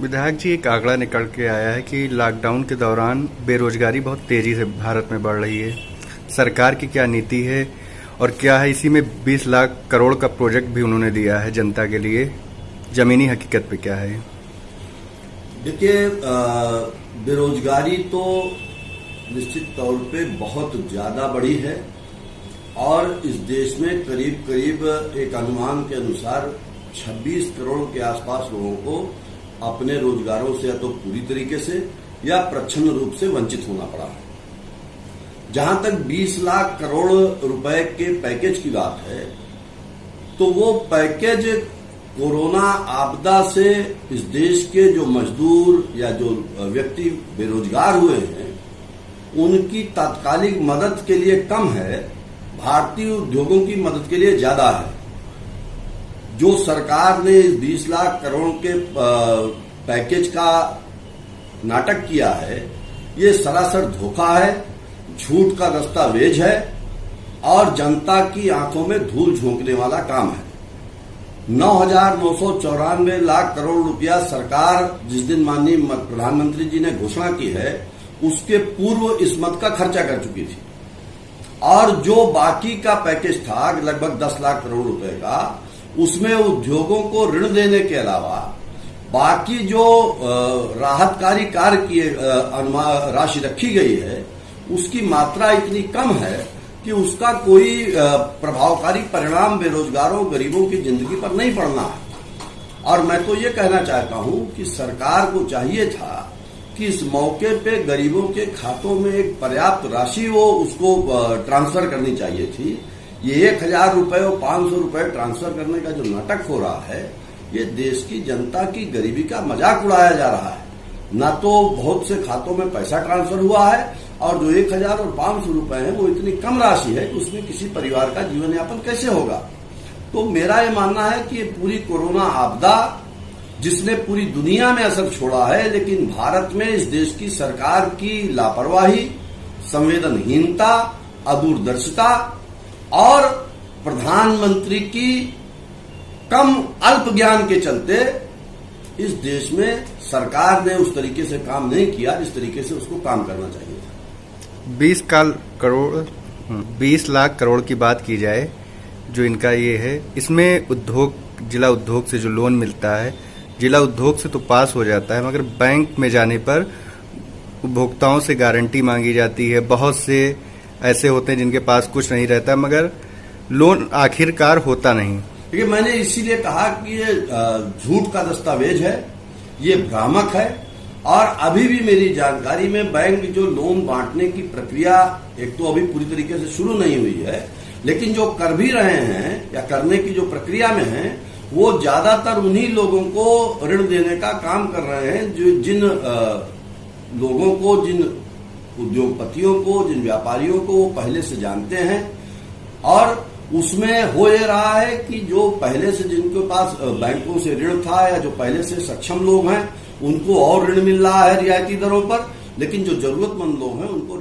विधायक जी, एक आंकड़ा निकल के आया है कि लॉकडाउन के दौरान बेरोजगारी बहुत तेजी से भारत में बढ़ रही है। सरकार की क्या नीति है और क्या है? इसी में 20 लाख करोड़ का प्रोजेक्ट भी उन्होंने दिया है जनता के लिए। जमीनी हकीकत पे क्या है? देखिए, बेरोजगारी तो निश्चित तौर पे बहुत ज्यादा बढ़ी है और इस देश में करीब करीब एक अनुमान के अनुसार 26 करोड़ के आसपास लोगों को अपने रोजगारों से या तो पूरी तरीके से या प्रच्छन्न रूप से वंचित होना पड़ा है। जहां तक 20 लाख करोड़ रुपए के पैकेज की बात है, तो वो पैकेज कोरोना आपदा से इस देश के जो मजदूर या जो व्यक्ति बेरोजगार हुए हैं उनकी तात्कालिक मदद के लिए कम है, भारतीय उद्योगों की मदद के लिए ज्यादा है। जो सरकार ने इस 20 लाख करोड़ के पैकेज का नाटक किया है, ये सरासर धोखा है, झूठ का दस्तावेज है और जनता की आंखों में धूल झोंकने वाला काम है। 9,994 लाख करोड़ रुपया सरकार जिस दिन माननीय प्रधानमंत्री जी ने घोषणा की है, उसके पूर्व इस मद का खर्चा कर चुकी थी और जो बाकी का पैकेज था लगभग 10 लाख करोड़ रुपए का, उसमें उद्योगों को ऋण देने के अलावा बाकी जो राहतकारी कार्य की राशि रखी गई है, उसकी मात्रा इतनी कम है कि उसका कोई प्रभावकारी परिणाम बेरोजगारों गरीबों की जिंदगी पर नहीं पड़ना है। और मैं तो ये कहना चाहता हूं कि सरकार को चाहिए था कि इस मौके पे गरीबों के खातों में एक पर्याप्त राशि वो उसको ट्रांसफर करनी चाहिए थी। ये 1,000 रुपए और 500 रुपए ट्रांसफर करने का जो नाटक हो रहा है, ये देश की जनता की गरीबी का मजाक उड़ाया जा रहा है। न तो बहुत से खातों में पैसा ट्रांसफर हुआ है और जो 1,000 और 500 रुपए है वो इतनी कम राशि है कि उसमें किसी परिवार का जीवन यापन कैसे होगा। तो मेरा ये मानना है कि ये पूरी कोरोना आपदा जिसने पूरी दुनिया में असर छोड़ा है, लेकिन भारत में इस देश की सरकार की लापरवाही, संवेदनहीनता, अदूरदर्शिता और प्रधानमंत्री की कम अल्प ज्ञान के चलते इस देश में सरकार ने उस तरीके से काम नहीं किया जिस तरीके से उसको काम करना चाहिए था। 20 लाख करोड़ की बात की जाए, जो इनका ये है, इसमें उद्योग, जिला उद्योग से जो लोन मिलता है, जिला उद्योग से तो पास हो जाता है, मगर बैंक में जाने पर उपभोक्ताओं से गारंटी मांगी जाती है। बहुत से ऐसे होते हैं जिनके पास कुछ नहीं रहता, मगर लोन आखिरकार होता नहीं। देखिए, मैंने इसीलिए कहा कि ये झूठ का दस्तावेज है, ये भ्रामक है और अभी भी मेरी जानकारी में बैंक जो लोन बांटने की प्रक्रिया एक तो अभी पूरी तरीके से शुरू नहीं हुई है, लेकिन जो कर भी रहे हैं या करने की जो प्रक्रिया में है, वो ज्यादातर उन्हीं लोगों को ऋण देने का काम कर रहे हैं जो जिन लोगों को, जिन उद्योगपतियों को, जिन व्यापारियों को वो पहले से जानते हैं। और उसमें हो ये रहा है कि जो पहले से जिनके पास बैंकों से ऋण था या जो पहले से सक्षम लोग हैं, उनको और ऋण मिल रहा है रियायती दरों पर, लेकिन जो जरूरतमंद लोग हैं उनको